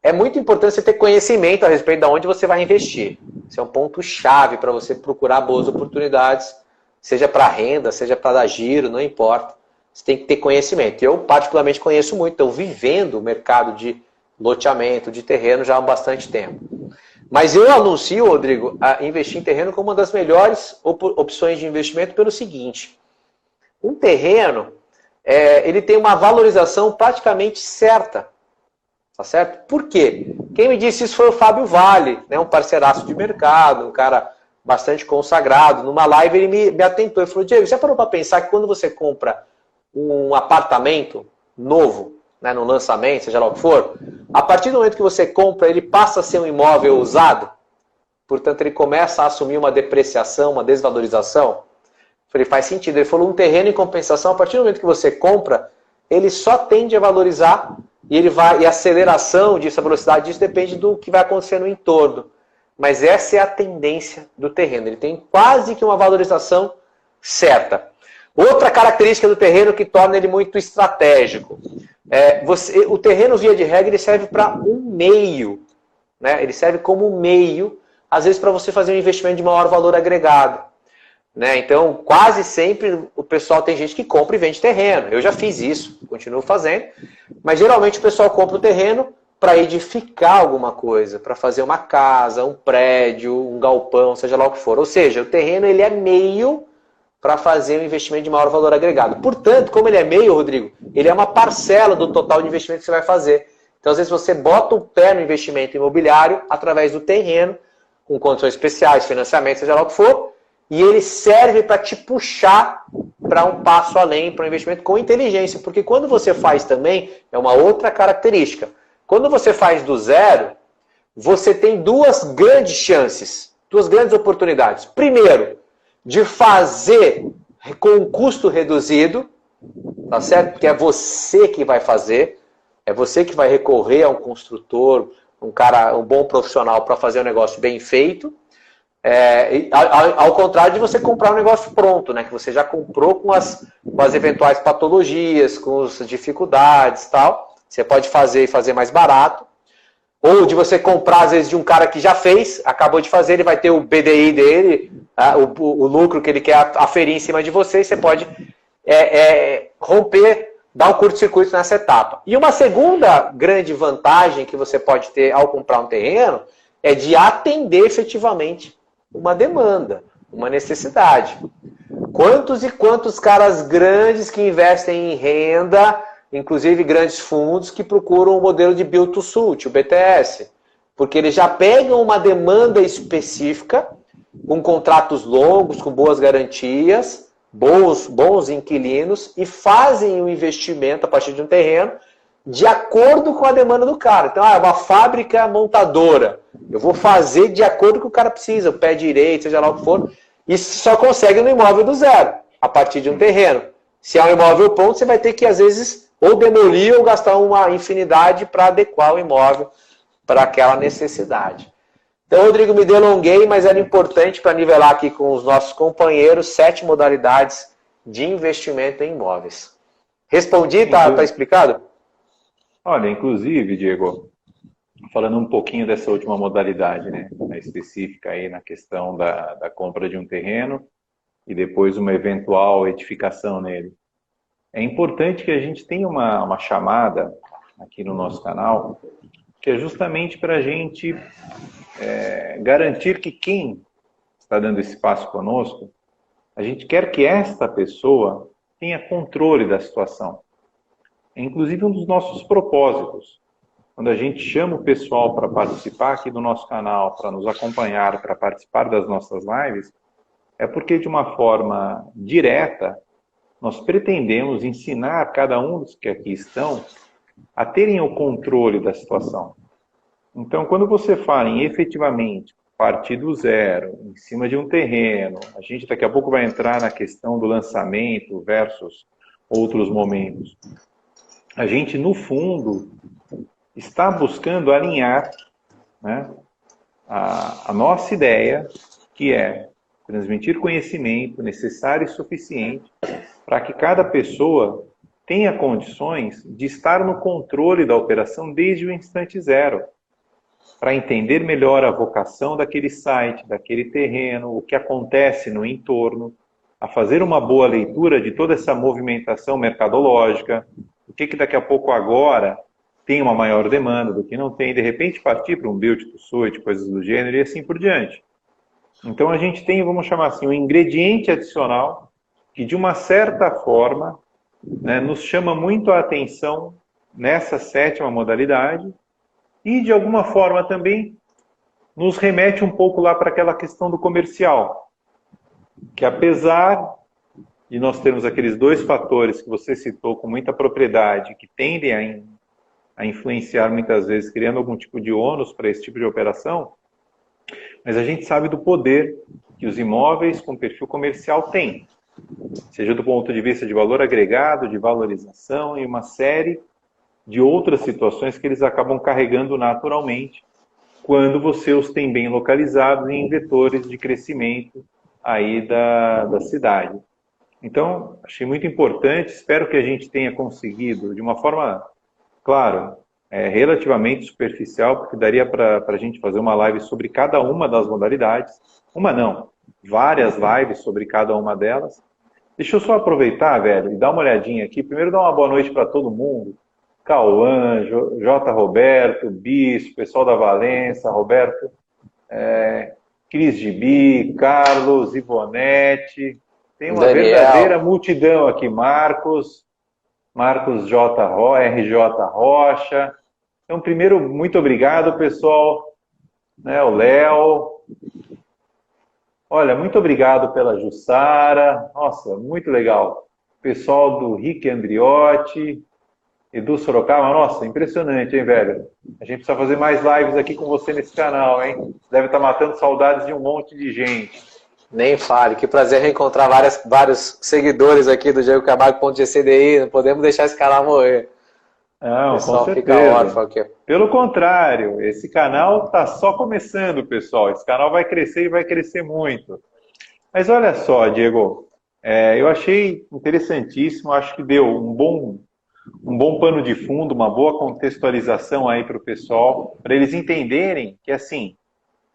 é muito importante você ter conhecimento a respeito de onde você vai investir. Esse é um ponto-chave para você procurar boas oportunidades, seja para renda, seja para dar giro, não importa. Você tem que ter conhecimento. Eu, particularmente, conheço muito. Estou vivendo o mercado de loteamento, de terreno já há bastante tempo. Mas eu anuncio, Rodrigo, a investir em terreno como uma das melhores opções de investimento pelo seguinte. Um terreno, ele tem uma valorização praticamente certa. Tá certo? Por quê? Quem me disse isso foi o Fábio Vale, né, um parceiraço de mercado, um cara bastante consagrado. Numa live ele me atentou e falou, Diego, você parou para pensar que quando você compra um apartamento novo, né, no lançamento, seja lá o que for, a partir do momento que você compra, ele passa a ser um imóvel usado, portanto ele começa a assumir uma depreciação, uma desvalorização? Eu falei, faz sentido. Ele falou, um terreno em compensação, a partir do momento que você compra, ele só tende a valorizar e a aceleração disso, a velocidade disso depende do que vai acontecer no entorno. Mas essa é a tendência do terreno. Ele tem quase que uma valorização certa. Outra característica do terreno que torna ele muito estratégico. O terreno, via de regra, ele serve para um meio. Né? Ele serve como um meio, às vezes, para você fazer um investimento de maior valor agregado. Né? Então, quase sempre o pessoal tem gente que compra e vende terreno. Eu já fiz isso, continuo fazendo. Mas geralmente o pessoal compra o terreno para edificar alguma coisa, para fazer uma casa, um prédio, um galpão, seja lá o que for. Ou seja, o terreno ele é meio para fazer um investimento de maior valor agregado. Portanto, como ele é meio, Rodrigo, ele é uma parcela do total de investimento que você vai fazer. Então, às vezes você bota o pé no investimento imobiliário através do terreno, com condições especiais, financiamento, seja lá o que for, e ele serve para te puxar para um passo além, para um investimento com inteligência. Porque quando você faz também, é uma outra característica. Quando você faz do zero, você tem duas grandes chances, duas grandes oportunidades. Primeiro, de fazer com um custo reduzido, tá certo? Porque é você que vai fazer, é você que vai recorrer a um construtor, um bom profissional para fazer um negócio bem feito. Ao contrário de você comprar um negócio pronto, né? Que você já comprou com as eventuais patologias, com as dificuldades e tal. Você pode fazer e fazer mais barato. Ou de você comprar, às vezes, de um cara que já fez, acabou de fazer, ele vai ter o BDI dele, o lucro que ele quer aferir em cima de você, e você pode romper, dar um curto-circuito nessa etapa. E uma segunda grande vantagem que você pode ter ao comprar um terreno é de atender efetivamente uma demanda, uma necessidade. Quantos e quantos caras grandes que investem em renda, inclusive grandes fundos, que procuram o modelo de Build to Suit, o BTS, porque eles já pegam uma demanda específica, com contratos longos, com boas garantias, bons inquilinos, e fazem um investimento a partir de um terreno de acordo com a demanda do cara. Então, é uma fábrica montadora. Eu vou fazer de acordo com o que o cara precisa, o pé direito, seja lá o que for. Isso só consegue no imóvel do zero, a partir de um terreno. Se é um imóvel pronto, você vai ter que, às vezes, ou demolir ou gastar uma infinidade para adequar o imóvel para aquela necessidade. Então, Rodrigo, me delonguei, mas era importante para nivelar aqui com os nossos companheiros 7 modalidades de investimento em imóveis. Respondi? Tá explicado? Olha, inclusive, Diego, falando um pouquinho dessa última modalidade, né, específica aí na questão da compra de um terreno e depois uma eventual edificação nele. É importante que a gente tenha uma chamada aqui no nosso canal, que é justamente para a gente garantir que quem está dando esse passo conosco, a gente quer que esta pessoa tenha controle da situação. É inclusive um dos nossos propósitos. Quando a gente chama o pessoal para participar aqui do nosso canal, para nos acompanhar, para participar das nossas lives, é porque de uma forma direta, nós pretendemos ensinar cada um dos que aqui estão a terem o controle da situação. Então, quando você fala em efetivamente partir do zero, em cima de um terreno, a gente daqui a pouco vai entrar na questão do lançamento versus outros momentos. A gente, no fundo, está buscando alinhar, né, a nossa ideia, que é transmitir conhecimento necessário e suficiente para que cada pessoa tenha condições de estar no controle da operação desde o instante zero, para entender melhor a vocação daquele site, daquele terreno, o que acontece no entorno, a fazer uma boa leitura de toda essa movimentação mercadológica, o que daqui a pouco agora tem uma maior demanda, do que não tem, de repente partir para um build to suit, coisas do gênero e assim por diante. Então a gente tem, vamos chamar assim, um ingrediente adicional que de uma certa forma, né, nos chama muito a atenção nessa sétima modalidade e de alguma forma também nos remete um pouco lá para aquela questão do comercial, que apesar de nós termos aqueles dois fatores que você citou com muita propriedade, que tendem a influenciar muitas vezes, criando algum tipo de ônus para esse tipo de operação, mas a gente sabe do poder que os imóveis com perfil comercial têm, seja do ponto de vista de valor agregado, de valorização e uma série de outras situações que eles acabam carregando naturalmente quando você os tem bem localizados em vetores de crescimento aí da cidade. Então, achei muito importante, espero que a gente tenha conseguido, de uma forma, claro, relativamente superficial, porque daria para a gente fazer uma live sobre cada uma das modalidades, uma não, várias lives sobre cada uma delas. Deixa eu só aproveitar, velho, e dar uma olhadinha aqui, primeiro dar uma boa noite para todo mundo, Cauã, J. Roberto, Bispo, pessoal da Valença, Roberto, Cris Gibi, Carlos, Ivonete, tem uma verdadeira multidão aqui, Marcos RJ Rocha. Então, primeiro, muito obrigado, pessoal, né, o Léo. Olha, muito obrigado pela Jussara, nossa, muito legal. Pessoal do Rick Andriotti, Edu Sorocaba, nossa, impressionante, hein, velho? A gente precisa fazer mais lives aqui com você nesse canal, hein? Deve estar matando saudades de um monte de gente. Nem fale, que prazer reencontrar vários seguidores aqui do DiegoCamargo.gcdi, não podemos deixar esse canal morrer. Não, o pessoal com certeza. Fica órfão aqui. Pelo contrário, esse canal está só começando, pessoal. Esse canal vai crescer e vai crescer muito. Mas olha só, Diego, eu achei interessantíssimo, acho que deu um bom pano de fundo, uma boa contextualização aí para o pessoal, para eles entenderem que, assim,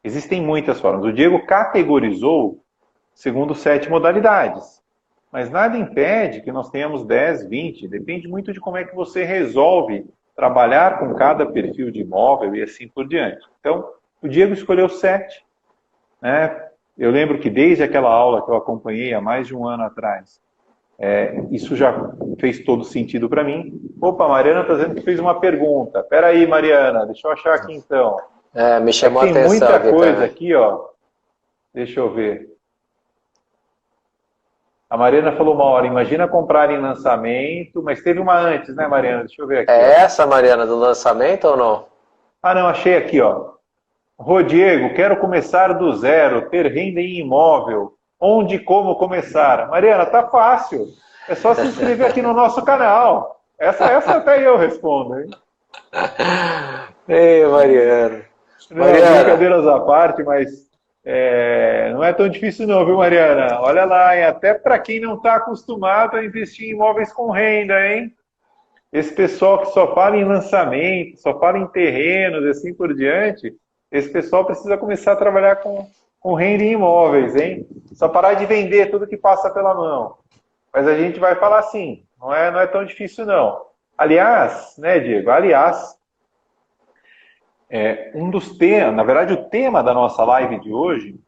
existem muitas formas. O Diego categorizou segundo 7 modalidades, mas nada impede que nós tenhamos 10, 20, depende muito de como é que você resolve trabalhar com cada perfil de imóvel e assim por diante. Então, o Diego escolheu 7, né? Eu lembro que desde aquela aula que eu acompanhei há mais de um ano atrás, isso já fez todo sentido para mim. Opa, a Mariana está dizendo que fez uma pergunta. Espera aí, Mariana, deixa eu achar aqui então. Me chamou a atenção. Tem muita coisa aqui, ó. Deixa eu ver. A Mariana falou uma hora, imagina comprar em lançamento, mas teve uma antes, né, Mariana? Deixa eu ver aqui. Essa, Mariana, do lançamento ou não? Ah, não, achei aqui, ó. Diego, quero começar do zero, ter renda em imóvel. Onde e como começar? Mariana, tá fácil. É só se inscrever aqui no nosso canal. Essa até eu respondo, hein? Ei, Mariana. Não, brincadeiras à parte, mas não é tão difícil não, viu, Mariana? Olha lá, hein? Até para quem não está acostumado a investir em imóveis com renda, hein? Esse pessoal que só fala em lançamento, só fala em terrenos e assim por diante, esse pessoal precisa começar a trabalhar com renda em imóveis, hein? Só parar de vender tudo que passa pela mão. Mas a gente vai falar assim, não é tão difícil não. Aliás, né, Diego? Um dos temas, na verdade o tema da nossa live de hoje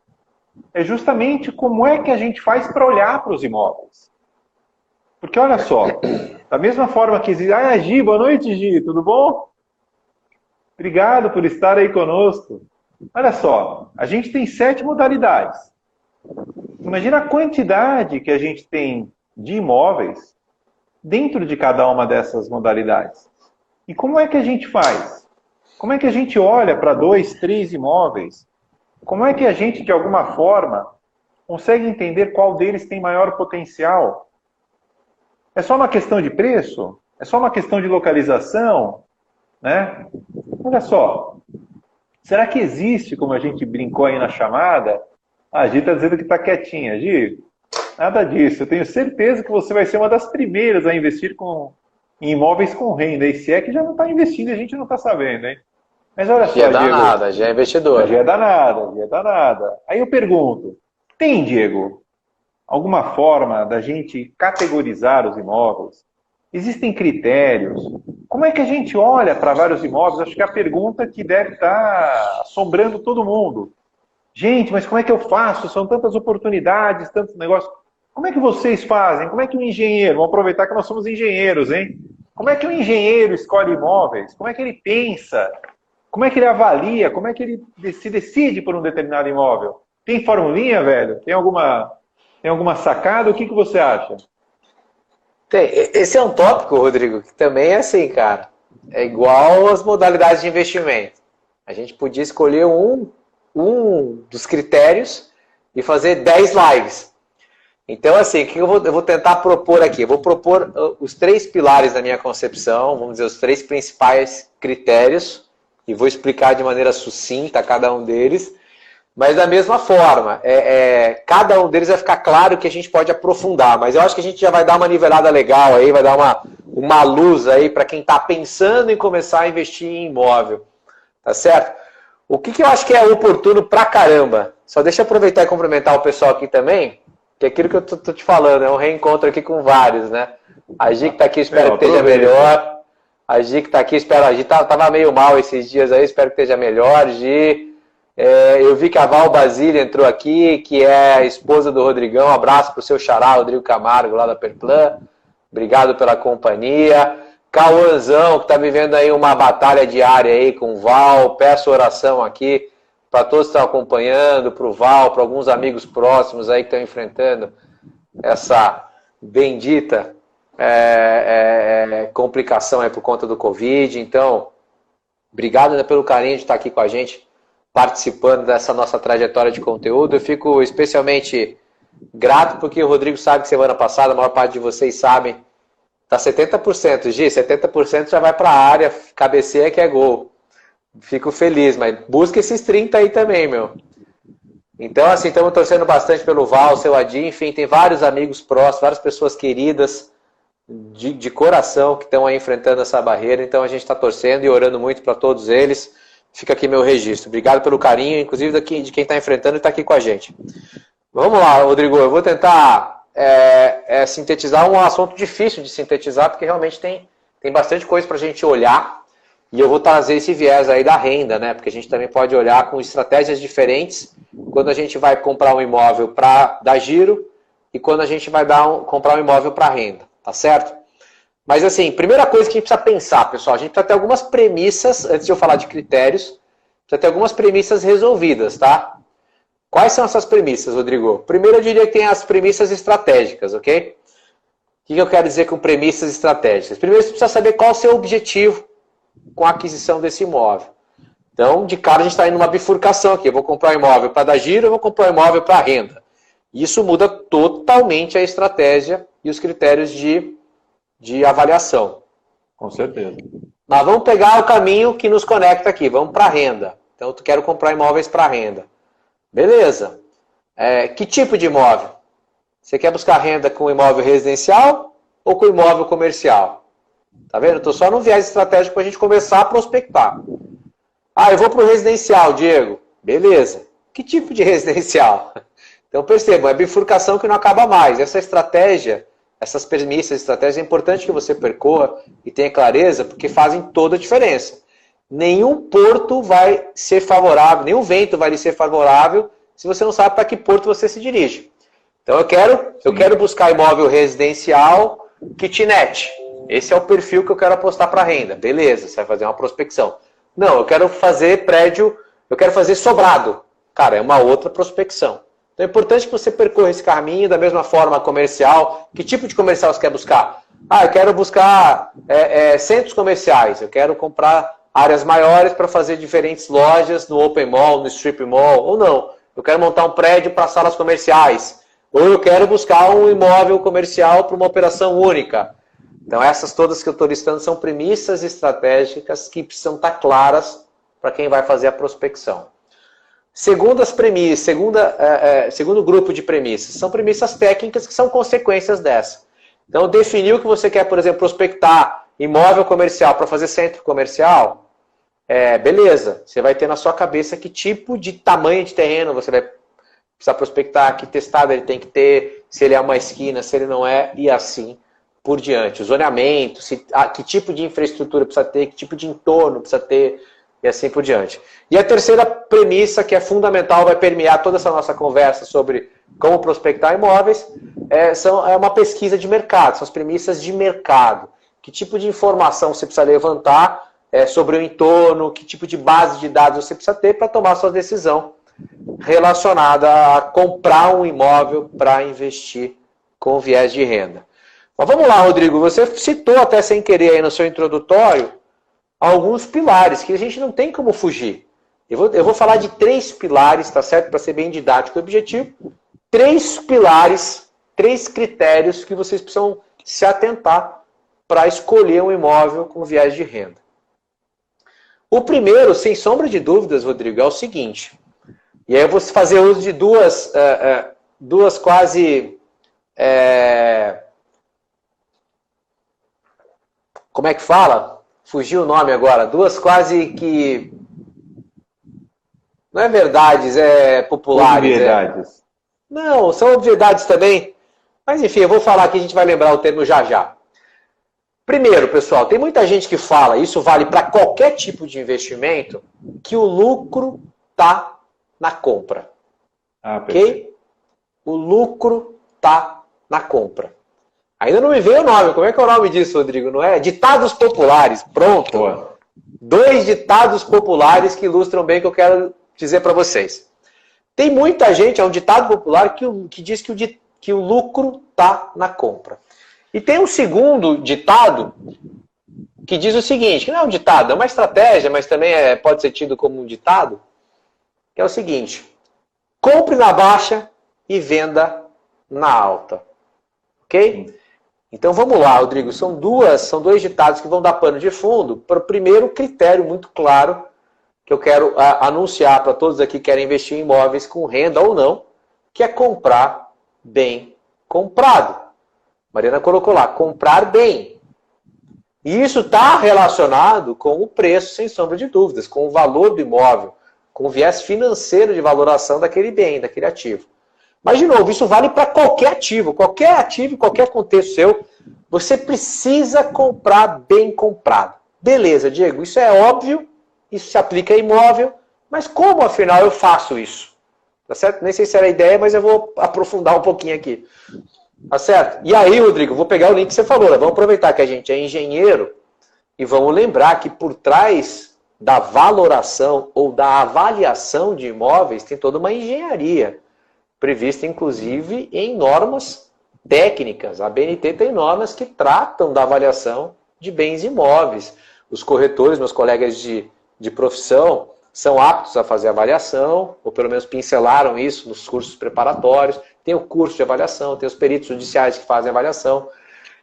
é justamente como é que a gente faz para olhar para os imóveis. Porque olha só, da mesma forma que existe... Gi, boa noite, Gi, tudo bom? Obrigado por estar aí conosco. Olha só, a gente tem 7 modalidades. Imagina a quantidade que a gente tem de imóveis dentro de cada uma dessas modalidades. E como é que a gente faz? Como é que a gente olha para 2, 3 imóveis? Como é que a gente, de alguma forma, consegue entender qual deles tem maior potencial? É só uma questão de preço? É só uma questão de localização? Né? Olha só, será que existe, como a gente brincou aí na chamada, a Gi está dizendo que está quietinha. Gi, nada disso. Eu tenho certeza que você vai ser uma das primeiras a investir em imóveis com renda. E se é que já não está investindo, a gente não está sabendo, hein? Mas olha só, Diego. Já é danada, já é investidor. Já é danada. Aí eu pergunto, tem, Diego, alguma forma da gente categorizar os imóveis? Existem critérios? como é que a gente olha para vários imóveis? Acho que é a pergunta que deve estar assombrando todo mundo. Gente, mas como é que eu faço? São tantas oportunidades, tantos negócios. Como é que vocês fazem? Como é que o engenheiro, vamos aproveitar que nós somos engenheiros, hein? Como é que o engenheiro escolhe imóveis? Como é que ele pensa? Como é que ele avalia? Como é que ele se decide por um determinado imóvel? Tem formulinha, velho? Tem alguma sacada? O que você acha? Tem. Esse é um tópico, Rodrigo, que também é assim, cara. É igual as modalidades de investimento. A gente podia escolher um dos critérios e fazer 10 lives. Então, assim, o que eu vou tentar propor aqui? Eu vou propor os 3 pilares da minha concepção, vamos dizer, os 3 principais critérios, e vou explicar de maneira sucinta cada um deles, mas da mesma forma, cada um deles vai ficar claro que a gente pode aprofundar, mas eu acho que a gente já vai dar uma nivelada legal aí, vai dar uma luz aí para quem está pensando em começar a investir em imóvel, tá certo? O que eu acho que é oportuno pra caramba, só deixa eu aproveitar e cumprimentar o pessoal aqui também, que é aquilo que eu tô te falando, é um reencontro aqui com vários, né? A Gi que tá aqui, espero que esteja melhor. A Gi que tá aqui, a Gi tava meio mal esses dias aí, espero que esteja melhor. Gi, eu vi que a Val Basília entrou aqui, que é a esposa do Rodrigão. Um abraço pro seu xará, Rodrigo Camargo, lá da Perplan. Obrigado pela companhia. Cauãzão, que tá vivendo aí uma batalha diária aí com o Val. Peço oração aqui para todos que estão acompanhando, para o Val, para alguns amigos próximos aí que estão enfrentando essa bendita complicação aí por conta do Covid. Então, obrigado, né, pelo carinho de estar aqui com a gente, participando dessa nossa trajetória de conteúdo. Eu fico especialmente grato porque o Rodrigo sabe que semana passada, a maior parte de vocês sabem, tá 70%, Gi, 70% já vai para a área, cabeceia que é gol. Fico feliz, mas busca esses 30 aí também, meu. Então, assim, estamos torcendo bastante pelo Val, seu Adi, enfim, tem vários amigos próximos, várias pessoas queridas de coração que estão aí enfrentando essa barreira, então a gente está torcendo e orando muito para todos eles. Fica aqui meu registro. Obrigado pelo carinho, inclusive de quem está enfrentando e está aqui com a gente. Vamos lá, Rodrigo, eu vou tentar sintetizar um assunto difícil de sintetizar, porque realmente tem bastante coisa para a gente olhar. E eu vou trazer esse viés aí da renda, né? Porque a gente também pode olhar com estratégias diferentes quando a gente vai comprar um imóvel para dar giro e quando a gente vai comprar um imóvel para renda, tá certo? Mas assim, primeira coisa que a gente precisa pensar, pessoal, a gente precisa ter algumas premissas, antes de eu falar de critérios, precisa ter algumas premissas resolvidas, tá? Quais são essas premissas, Rodrigo? Primeiro eu diria que tem as premissas estratégicas, ok? O que eu quero dizer com premissas estratégicas? Primeiro você precisa saber qual é o seu objetivo com a aquisição desse imóvel. Então, de cara, a gente está indo numa bifurcação aqui. Eu vou comprar um imóvel para dar giro, eu vou comprar um imóvel para renda. Isso muda totalmente a estratégia e os critérios de avaliação. Com certeza. Mas vamos pegar o caminho que nos conecta aqui. Vamos para renda. Então, eu quero comprar imóveis para renda. Beleza. Que tipo de imóvel? Você quer buscar renda com imóvel residencial ou com imóvel comercial? Tá vendo? Estou só no viés estratégico para a gente começar a prospectar. Eu vou para o residencial, Diego. Beleza. Que tipo de residencial? Então percebam, é bifurcação que não acaba mais. Essa estratégia, essas premissas, estratégias, é importante que você percorra e tenha clareza, porque fazem toda a diferença. Nenhum porto vai ser favorável, nenhum vento vai lhe ser favorável se você não sabe para que porto você se dirige. Então eu quero buscar imóvel residencial, kitnet. Esse é o perfil que eu quero apostar para renda. Beleza, você vai fazer uma prospecção. Não, eu quero fazer prédio, eu quero fazer sobrado. Cara, é uma outra prospecção. Então é importante que você percorra esse caminho da mesma forma comercial. Que tipo de comercial você quer buscar? Eu quero buscar centros comerciais. Eu quero comprar áreas maiores para fazer diferentes lojas no open mall, no strip mall. Ou não, eu quero montar um prédio para salas comerciais. Ou eu quero buscar um imóvel comercial para uma operação única. Então essas todas que eu estou listando são premissas estratégicas que precisam estar claras para quem vai fazer a prospecção. Segundo grupo de premissas, são premissas técnicas que são consequências dessa. Então definiu que você quer, por exemplo, prospectar imóvel comercial para fazer centro comercial, beleza, você vai ter na sua cabeça que tipo de tamanho de terreno você vai precisar prospectar, que testado ele tem que ter, se ele é uma esquina, se ele não é, e assim por diante. O zoneamento, que tipo de infraestrutura precisa ter, que tipo de entorno precisa ter, e assim por diante. E a terceira premissa, que é fundamental, vai permear toda essa nossa conversa sobre como prospectar imóveis, é uma pesquisa de mercado, são as premissas de mercado. Que tipo de informação você precisa levantar sobre o entorno, que tipo de base de dados você precisa ter para tomar sua decisão relacionada a comprar um imóvel para investir com viés de renda. Mas vamos lá, Rodrigo, você citou até sem querer aí no seu introdutório alguns pilares que a gente não tem como fugir. Eu vou falar de 3 pilares, tá certo? Para ser bem didático e objetivo. 3 pilares, 3 critérios que vocês precisam se atentar para escolher um imóvel com viés de renda. O primeiro, sem sombra de dúvidas, Rodrigo, é o seguinte. E aí eu vou fazer uso de duas quase... como é que fala? Fugiu o nome agora. 2 quase que... Não é verdades, é populares. Obviedades. Não, são obviedades também. Mas enfim, eu vou falar que a gente vai lembrar o termo já já. Primeiro, pessoal, tem muita gente que fala, isso vale para qualquer tipo de investimento, que o lucro está na compra. Ok? O lucro está na compra. Ainda não me veio o nome. Como é que é o nome disso, Rodrigo? Não é? Ditados populares. Pronto. Boa. 2 ditados populares que ilustram bem o que eu quero dizer para vocês. Tem muita gente, é um ditado popular que diz que o lucro está na compra. E tem um segundo ditado que diz o seguinte, que não é um ditado, é uma estratégia, mas também pode ser tido como um ditado, que é o seguinte: compre na baixa e venda na alta. Ok? Então vamos lá, Rodrigo. São 2 ditados que vão dar pano de fundo para o primeiro critério muito claro que eu quero anunciar para todos aqui que querem investir em imóveis com renda ou não, que é comprar bem comprado. Mariana colocou lá, comprar bem. E isso está relacionado com o preço, sem sombra de dúvidas, com o valor do imóvel, com o viés financeiro de valoração daquele bem, daquele ativo. Mas, de novo, isso vale para qualquer ativo, qualquer contexto seu, você precisa comprar bem comprado. Beleza, Diego, isso é óbvio, isso se aplica a imóvel, mas como, afinal, eu faço isso? Tá certo? Nem sei se era a ideia, mas eu vou aprofundar um pouquinho aqui. Tá certo? E aí, Rodrigo, vou pegar o link que você falou, né? Vamos aproveitar que a gente é engenheiro e vamos lembrar que por trás da valoração ou da avaliação de imóveis tem toda uma engenharia, prevista inclusive em normas técnicas. A BNT tem normas que tratam da avaliação de bens imóveis. Os corretores, meus colegas de profissão, são aptos a fazer avaliação, ou pelo menos pincelaram isso nos cursos preparatórios. Tem o curso de avaliação, tem os peritos judiciais que fazem avaliação.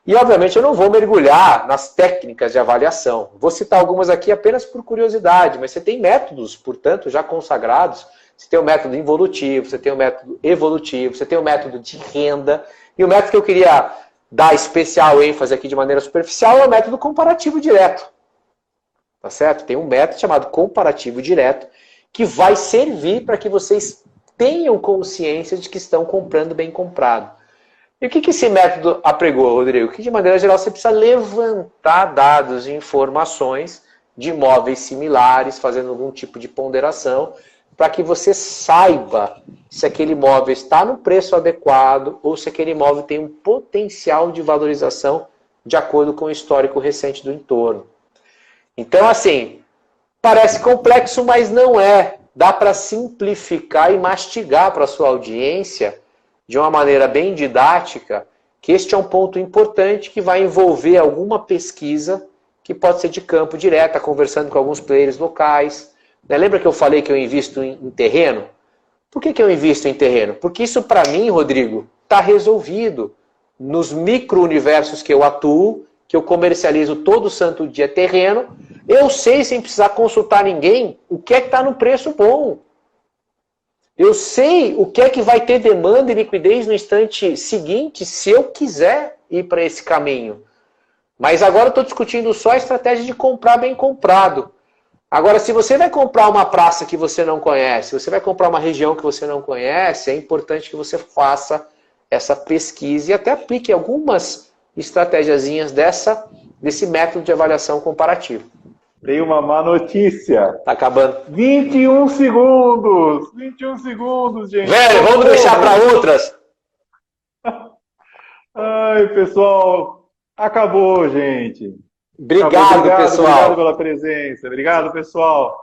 E, obviamente, eu não vou mergulhar nas técnicas de avaliação. Vou citar algumas aqui apenas por curiosidade, mas você tem métodos, portanto, já consagrados. Você tem o método involutivo, você tem o método evolutivo, você tem o método de renda. E o método que eu queria dar especial ênfase aqui de maneira superficial é o método comparativo direto. Tá certo? Tem um método chamado comparativo direto que vai servir para que vocês tenham consciência de que estão comprando bem comprado. E o que esse método apregou, Rodrigo? Que de maneira geral você precisa levantar dados e informações de imóveis similares, fazendo algum tipo de ponderação, para que você saiba se aquele imóvel está no preço adequado ou se aquele imóvel tem um potencial de valorização de acordo com o histórico recente do entorno. Então, assim, parece complexo, mas não é. Dá para simplificar e mastigar para a sua audiência de uma maneira bem didática, que este é um ponto importante que vai envolver alguma pesquisa que pode ser de campo direto, conversando com alguns players locais. Lembra que eu falei que eu invisto em terreno? Por que eu invisto em terreno? Porque isso para mim, Rodrigo, está resolvido. Nos micro-universos que eu atuo, que eu comercializo todo santo dia terreno, eu sei sem precisar consultar ninguém o que é que está no preço bom. Eu sei o que é que vai ter demanda e liquidez no instante seguinte se eu quiser ir para esse caminho. Mas agora eu estou discutindo só a estratégia de comprar bem comprado. Agora, se você vai comprar uma praça que você não conhece, se você vai comprar uma região que você não conhece, é importante que você faça essa pesquisa e até aplique algumas estratégiazinhas desse método de avaliação comparativa. Tem uma má notícia. Tá acabando. 21 segundos! 21 segundos, gente. Velho, vamos deixar para outras. Ai, pessoal, acabou, gente. Obrigado, pessoal. Obrigado pela presença. Obrigado, pessoal.